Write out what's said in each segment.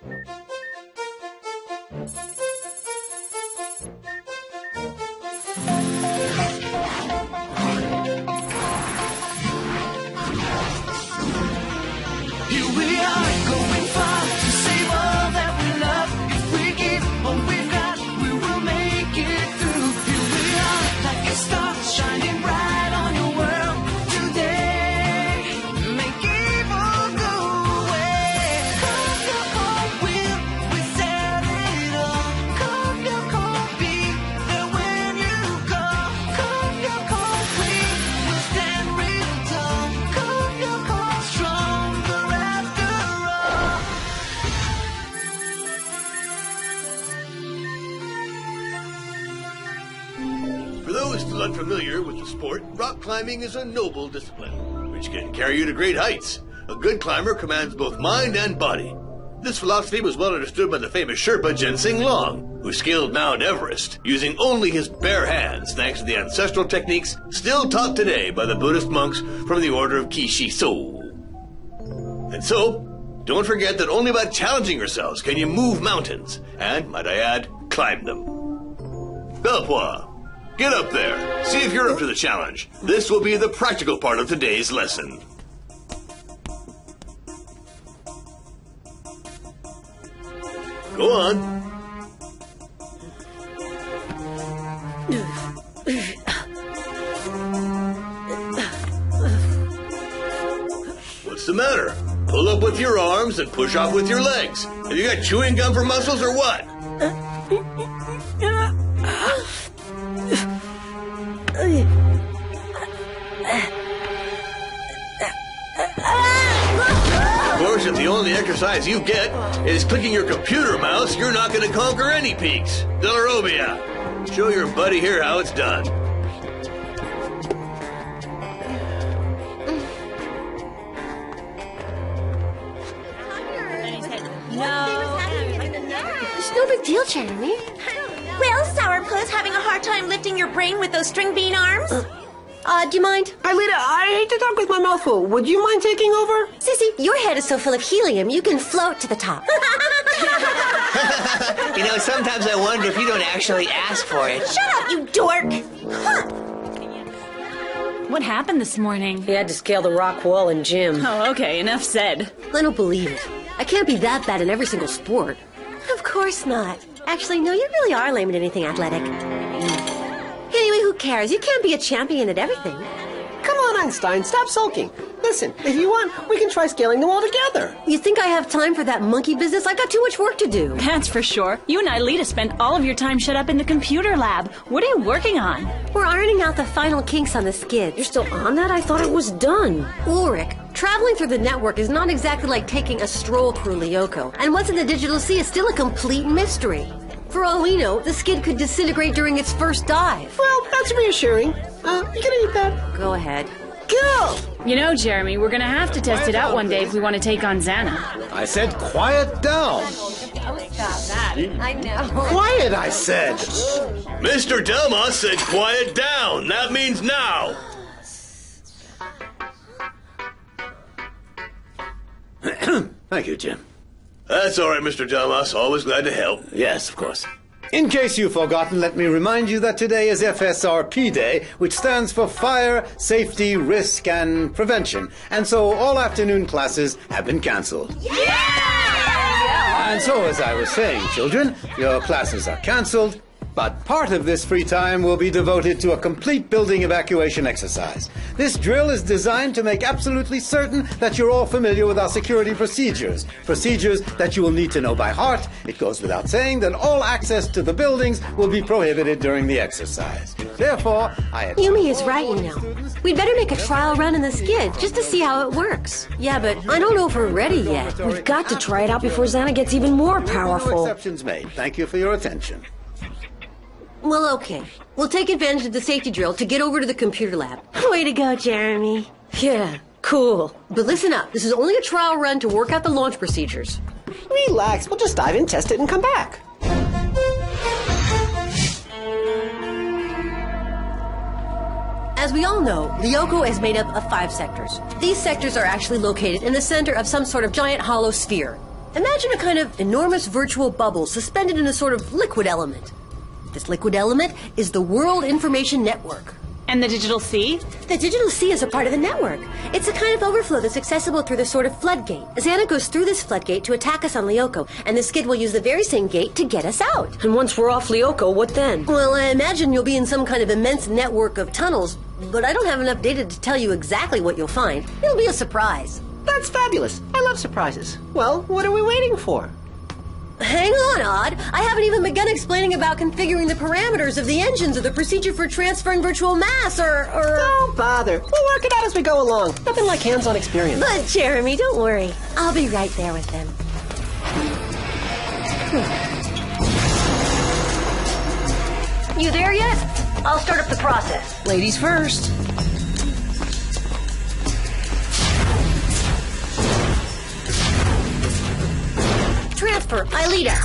Here we are, going far to save all that we love. If we give all we've got, we will make it through. Here we are, like a star, shining bright on your world today. Make evil go away. Come your cold will, we set it all. Come your cold, be there when you call. Come your cold, we will stand real tall. Come your cold, stronger after all. For those still unfamiliar with the sport, rock climbing is a noble discipline, which can carry you to great heights. A good climber commands both mind and body. This philosophy was well understood by the famous Sherpa Ginseng Long, who scaled Mount Everest using only his bare hands thanks to the ancestral techniques still taught today by the Buddhist monks from the order of Kishiso. And so, don't forget that only by challenging yourselves can you move mountains, and, might I add, climb them. Belpois, get up there. See if you're up to the challenge. This will be the practical part of today's lesson. Go on. What's the matter? Pull up with your arms and push off with your legs. Have you got chewing gum for muscles or what? Of course, if the only exercise you get is clicking your computer mouse, you're not going to conquer any peaks. Delarobia, show your buddy here how it's done. It's no big deal, Jeremy. Well, Sourpuss, having a hard time lifting your brain with those string bean arms? Do you mind? Aelita, I hate to talk with my mouth full. Would you mind taking over? Sissy, your head is so full of helium, you can float to the top. You know, sometimes I wonder if you don't actually ask for it. Shut up, you dork! Huh. What happened this morning? He had to scale the rock wall in gym. Oh, okay, enough said. I don't believe it. I can't be that bad in every single sport. Of course not. Actually, no, you really are lame at anything athletic. Anyway, who cares? You can't be a champion at everything. Come on, Einstein, stop sulking. Listen, if you want, we can try scaling the wall together. You think I have time for that monkey business? I got too much work to do. That's for sure. You and Aelita spent all of your time shut up in the computer lab. What are you working on? We're ironing out the final kinks on the skid. You're still on that? I thought it was done. Ulrich, traveling through the network is not exactly like taking a stroll through Lyoko. And what's in the digital sea is still a complete mystery. For all we know, the skid could disintegrate during its first dive. Well, that's reassuring. You can eat that. Go ahead. Go! You know, Jeremy, we're gonna have to test it out one day if we want to take on Xana. I said quiet down. I know. Quiet, I said. Mr. Delmas said quiet down. That means now. Thank you, Jim. That's all right, Mr. Delmas. Always glad to help. Yes, of course. In case you've forgotten, let me remind you that today is FSRP Day, which stands for Fire, Safety, Risk, and Prevention. And so all afternoon classes have been cancelled. Yeah! And so, as I was saying, children, your classes are cancelled, but part of this free time will be devoted to a complete building evacuation exercise. This drill is designed to make absolutely certain that you're all familiar with our security procedures. Procedures that you will need to know by heart. It goes without saying that all access to the buildings will be prohibited during the exercise. Therefore, I... Yumi is right, you know. We'd better make a trial run in the skid, just to see how it works. Yeah, but I don't know if we're ready yet. We've got to try it out before Xana gets even more No powerful. exceptions made. Thank you for your attention. Well, okay. We'll take advantage of the safety drill to get over to the computer lab. Way to go, Jeremy. Yeah, cool. But listen up. This is only a trial run to work out the launch procedures. Relax, we'll just dive in, test it, and come back. As we all know, Lyoko is made up of 5 sectors. These sectors are actually located in the center of some sort of giant hollow sphere. Imagine a kind of enormous virtual bubble suspended in a sort of liquid element. This liquid element is the World Information Network. And the digital sea? The digital sea is a part of the network. It's a kind of overflow that's accessible through the sort of floodgate. Xana goes through this floodgate to attack us on Lyoko, and the skid will use the very same gate to get us out. And once we're off Lyoko, what then? Well, I imagine you'll be in some kind of immense network of tunnels, but I don't have enough data to tell you exactly what you'll find. It'll be a surprise. That's fabulous. I love surprises. Well, what are we waiting for? Hang on, Odd. I haven't even begun explaining about configuring the parameters of the engines or the procedure for transferring virtual mass or... Don't bother. We'll work it out as we go along. Nothing like hands-on experience. But, Jeremy, don't worry. I'll be right there with them. You there yet? I'll start up the process. Ladies first. Transfer, Aelita.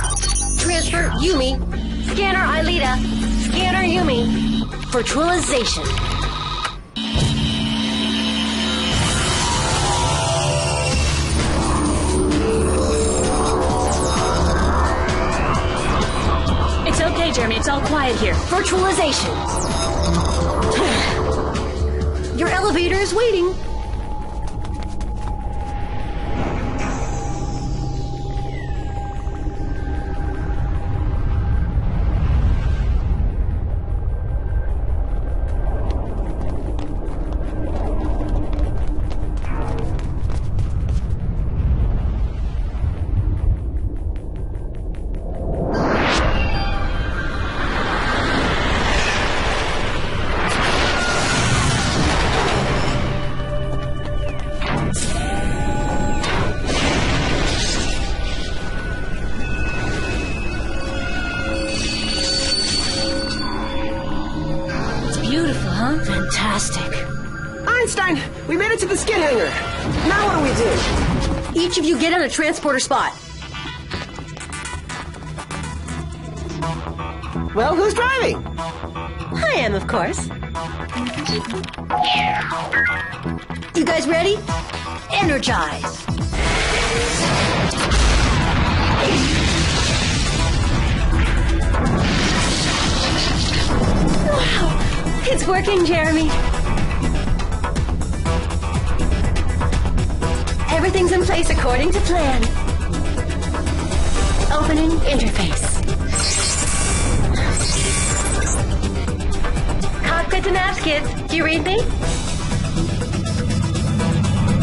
Transfer, Yumi. Scanner, Aelita. Scanner, Yumi. Virtualization. It's okay, Jeremy. It's all quiet here. Virtualization. Your elevator is waiting. Beautiful, huh? Fantastic. Einstein, we made it to the skid hangar. Now what do we do? Each of you get on a transporter spot. Well, who's driving? I am, of course. You guys ready? Energize. Wow, it's working, Jeremy. Everything's in place according to plan. Opening interface. Cockpit to navs, kids. Do you read me?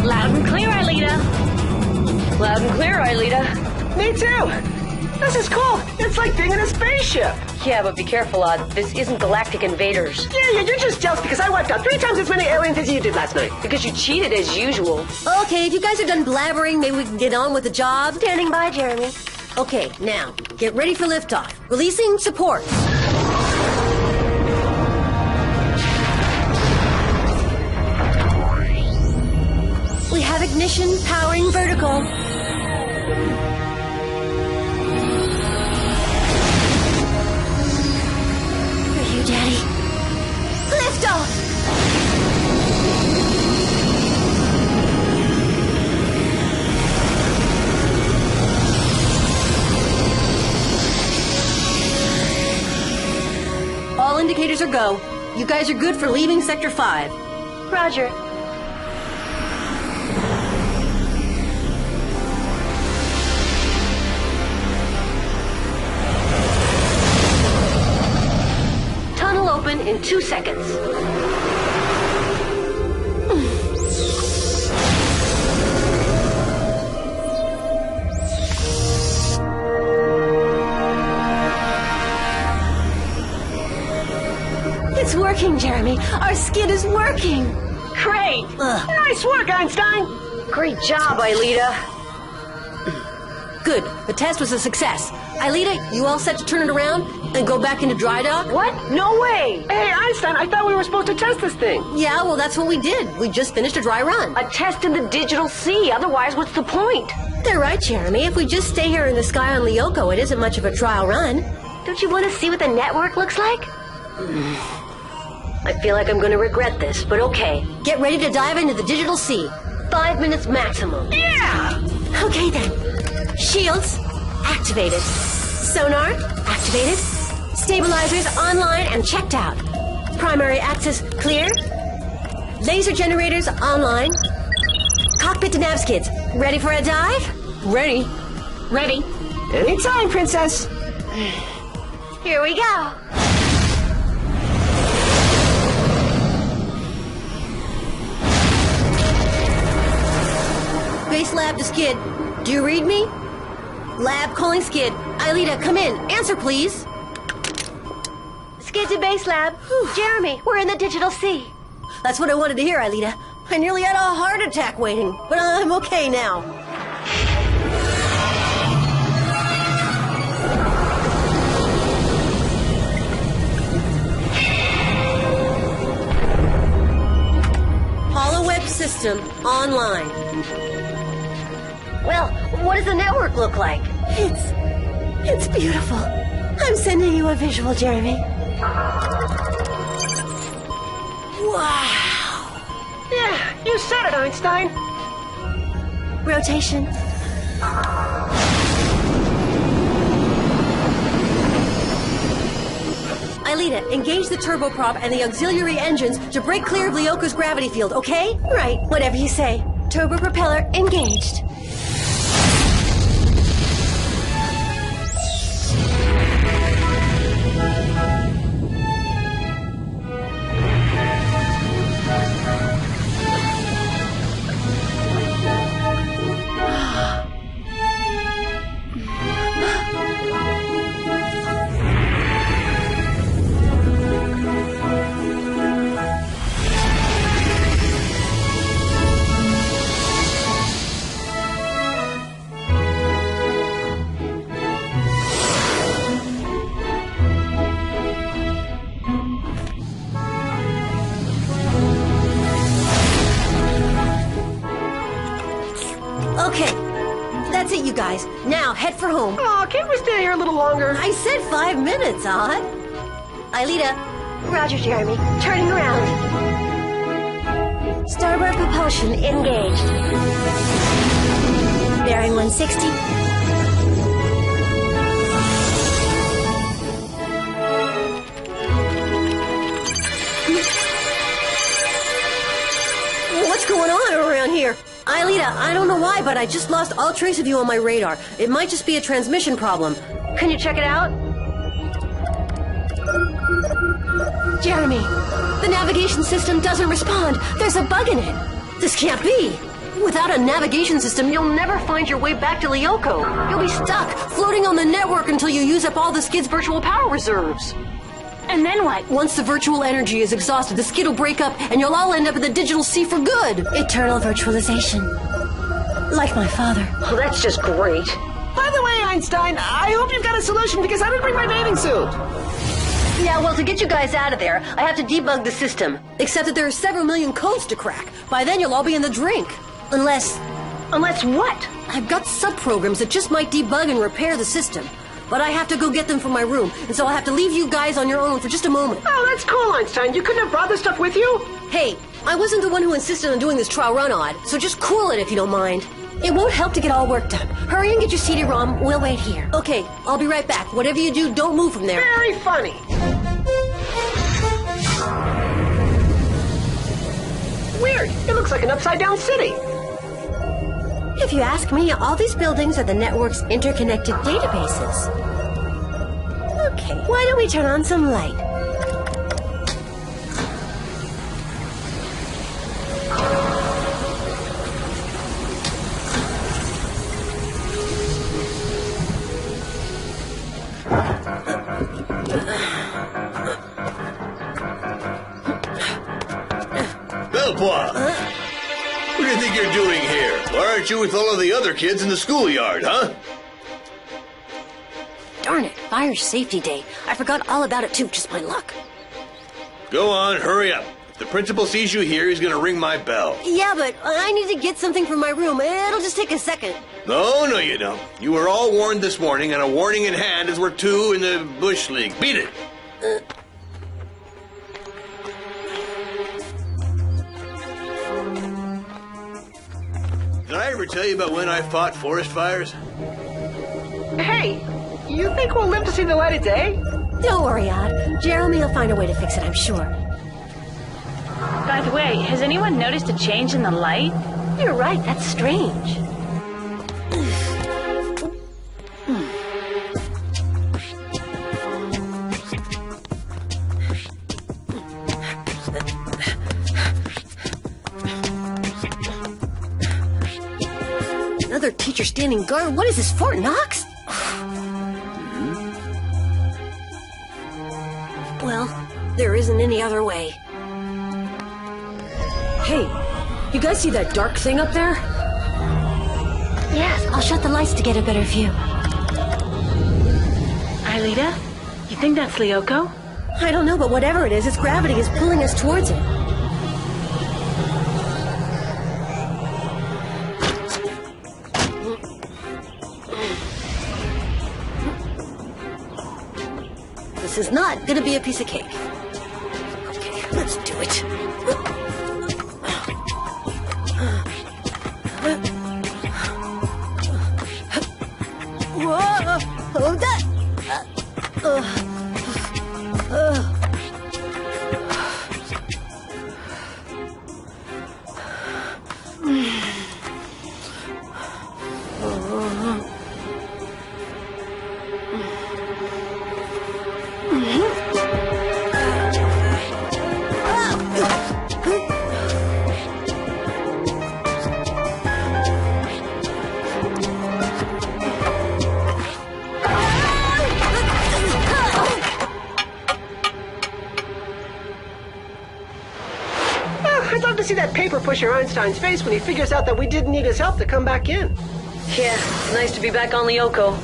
Loud and clear, Aelita. Loud and clear, Aelita. Me too. This is cool. It's like being in a spaceship. Yeah, but be careful, Odd. This isn't galactic invaders. Yeah, you're just jealous because I wiped out 3 times as many aliens as you did last night. Because you cheated as usual. Okay, if you guys are done blabbering, maybe we can get on with the job. Standing by, Jeremy. Okay, now, get ready for liftoff. Releasing support. We have ignition powering vertical. For you, Daddy. Liftoff! All indicators are go. You guys are good for leaving Sector 5. Roger. Tunnel open in 2 seconds. It's working, Jeremy. Our skid is working. Great. Nice work, Einstein. Great job, Aelita. Good. The test was a success. Aelita, you all set to turn it around and go back into dry dock? What? No way! Hey, Einstein, I thought we were supposed to test this thing. Yeah, well, that's what we did. We just finished a dry run. A test in the digital sea. Otherwise, what's the point? They're right, Jeremy. If we just stay here in the sky on Lyoko, it isn't much of a trial run. Don't you want to see what the network looks like? I feel like I'm going to regret this, but okay. Get ready to dive into the digital sea. 5 minutes maximum. Yeah! Okay, then. Shields activated. Sonar activated. Stabilizers online and checked out. Primary access clear. Laser generators online. Cockpit to nav skids. Ready for a dive? Ready? Ready? Anytime, Princess. Here we go. Base lab to skid. Do you read me? Lab calling skid. Aelita, come in. Answer, please. Skid to base lab. Jeremy, we're in the digital sea. That's what I wanted to hear, Aelita. I nearly had a heart attack waiting, but I'm okay now. HoloWeb system online. Well, what does the network look like? It's beautiful. I'm sending you a visual, Jeremy. Wow. Yeah, you said it, Einstein. Rotation. Aelita, engage the turboprop and the auxiliary engines to break clear of Lyoko's gravity field, okay? Right, whatever you say. Turbo propeller engaged. Okay, that's it, you guys. Now, head for home. Oh, can't we stay here a little longer? I said 5 minutes, Odd. Aelita. Roger, Jeremy. Turning around. Starboard propulsion engaged. Bearing 160. What's going on around here? Aelita, I don't know why, but I just lost all trace of you on my radar. It might just be a transmission problem. Can you check it out? Jeremy, the navigation system doesn't respond. There's a bug in it. This can't be. Without a navigation system, you'll never find your way back to Lyoko. You'll be stuck, floating on the network until you use up all the skid's virtual power reserves. And then what? Once the virtual energy is exhausted, the skid will break up and you'll all end up in the digital sea for good. Eternal virtualization. Like my father. Oh, that's just great. By the way, Einstein, I hope you've got a solution because I didn't bring my bathing suit. Yeah, well, to get you guys out of there, I have to debug the system. Except that there are several million codes to crack. By then, you'll all be in the drink. Unless what? I've got sub-programs that just might debug and repair the system. But I have to go get them from my room, and so I'll have to leave you guys on your own for just a moment. Oh, that's cool, Einstein. You couldn't have brought this stuff with you? Hey, I wasn't the one who insisted on doing this trial run, Odd, so just cool it if you don't mind. It won't help to get all work done. Hurry and get your CD-ROM. We'll wait here. Okay, I'll be right back. Whatever you do, don't move from there. Very funny. Weird. It looks like an upside-down city. If you ask me, all these buildings are the network's interconnected databases. Okay, why don't we turn on some light? Belpois! What do you think you're doing here? Why aren't you with all of the other kids in the schoolyard, huh? Darn it, fire safety day. I forgot all about it too, just my luck. Go on, hurry up. If the principal sees you here, he's gonna ring my bell. Yeah, but I need to get something from my room. It'll just take a second. No, you don't. You were all warned this morning, and a warning in hand as we're two in the Bush League. Beat it! Did I ever tell you about when I fought forest fires? Hey, you think we'll live to see the light of day? Don't worry, Odd. Jeremy will find a way to fix it, I'm sure. By the way, has anyone noticed a change in the light? You're right, that's strange. Another teacher standing guard? What is this, Fort Knox? Well, there isn't any other way. Hey, you guys see that dark thing up there? Yes, I'll shut the lights to get a better view. Aelita, you think that's Lyoko? I don't know, but whatever it is, its gravity is pulling us towards it. This is not gonna be a piece of cake. Okay, let's do it. Whoa! Oh, that! I'd love to see that paper pusher Einstein's face when he figures out that we didn't need his help to come back in. Yeah, it's nice to be back on Lyoko.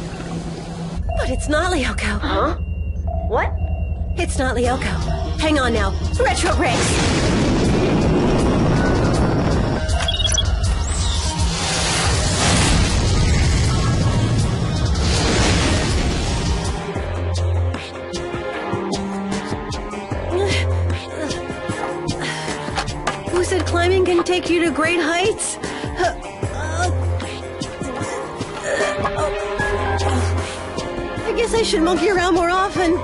But it's not Lyoko. Huh? What? It's not Lyoko. Hang on now. Retrograde! Who said climbing can take you to great heights? I guess I should monkey around more often.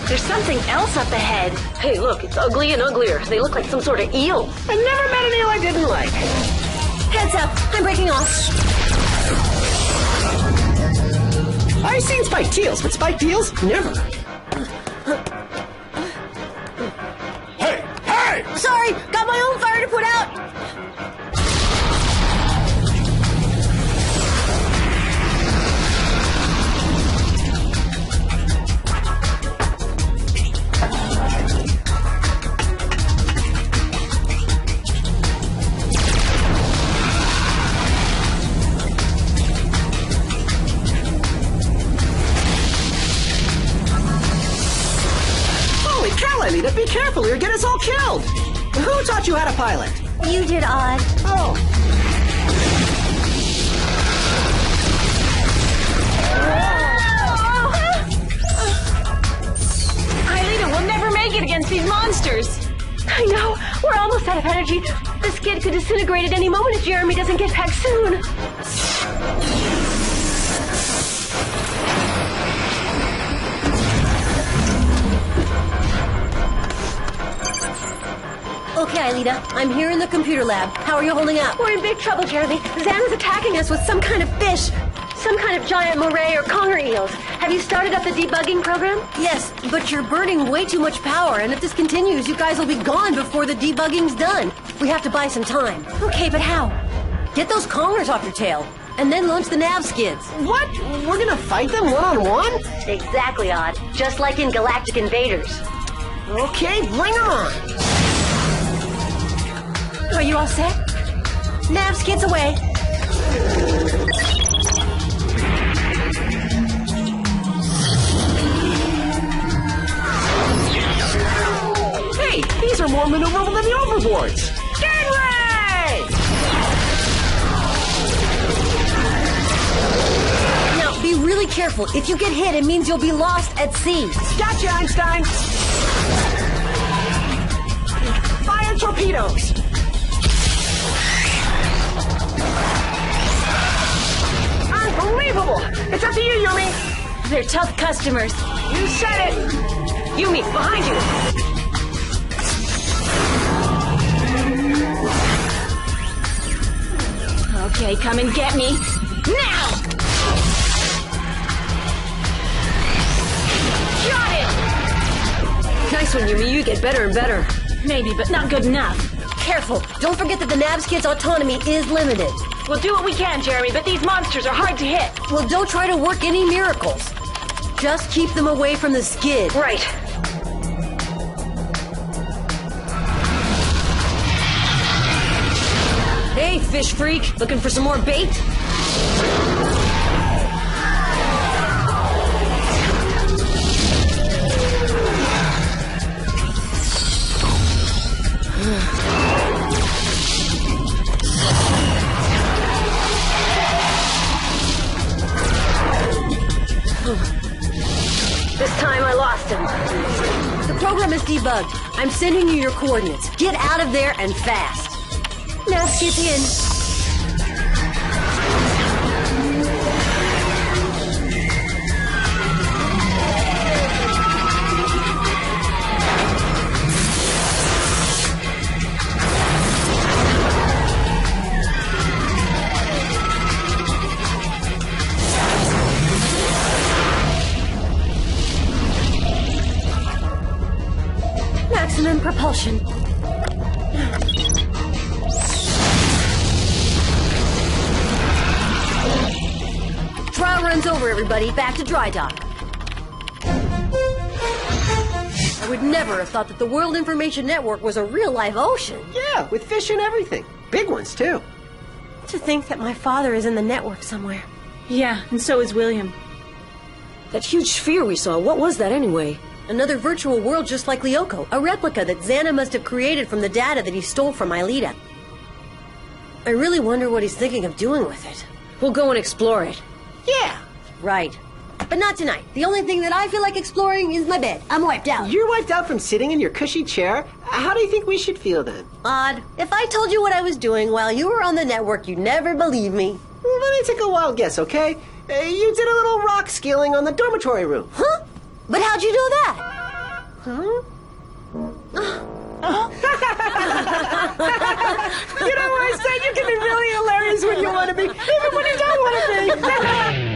There's something else up ahead. Hey, look, it's ugly and uglier. They look like some sort of eel. I never met an eel I didn't like. Heads up, I'm breaking off. I've seen spiked eels, but spiked eels? Never. Hey! Hey! Sorry, got my own fire to put out. Aelita, be careful, you'll get us all killed. Who taught you how to pilot? You did, Odd. Oh. Aelita, we'll never make it against these monsters. I know. We're almost out of energy. This skid could disintegrate at any moment if Jeremy doesn't get back soon. Okay, Aelita, I'm here in the computer lab. How are you holding up? We're in big trouble, Jeremy. Xana's attacking us with some kind of fish. Some kind of giant moray or conger eels. Have you started up the debugging program? Yes, but you're burning way too much power, and if this continues, you guys will be gone before the debugging's done. We have to buy some time. Okay, but how? Get those congers off your tail, and then launch the nav skids. What? We're gonna fight them one-on-one? Exactly, Odd. Just like in Galactic Invaders. Okay, bring them on. all set? Nav's kits away. Hey, these are more maneuverable than the overboards. Gangway! Now, be really careful. If you get hit, it means you'll be lost at sea. Gotcha, Einstein! Fire torpedoes! Unbelievable! It's up to you, Yumi! They're tough customers. You said it! Yumi, behind you! Okay, come and get me. Now! Got it! Nice one, Yumi. You get better and better. Maybe, but not good enough. Careful. Don't forget that the Nav's kit's autonomy is limited. We'll do what we can, Jeremy, but these monsters are hard to hit. Well, don't try to work any miracles. Just keep them away from the skid. Right. Hey, fish freak. Looking for some more bait? This time I lost him. The program is debugged. I'm sending you your coordinates. Get out of there and fast. Now get in. Maximum propulsion. Trial runs over, everybody. Back to dry dock. I would never have thought that the World Information Network was a real live ocean. Yeah, with fish and everything. Big ones, too. To think that my father is in the network somewhere. Yeah, and so is William. That huge sphere we saw, what was that anyway? Another virtual world just like Lyoko, a replica that Xana must have created from the data that he stole from Aelita. I really wonder what he's thinking of doing with it. We'll go and explore it. Yeah. Right. But not tonight. The only thing that I feel like exploring is my bed. I'm wiped out. You're wiped out from sitting in your cushy chair? How do you think we should feel then? Odd. If I told you what I was doing while you were on the network, you'd never believe me. Let me take a wild guess, okay? You did a little rock scaling on the dormitory room. Huh? But how'd you do that? Huh? You know what I said? You can be really hilarious when you want to be, even when you don't want to be.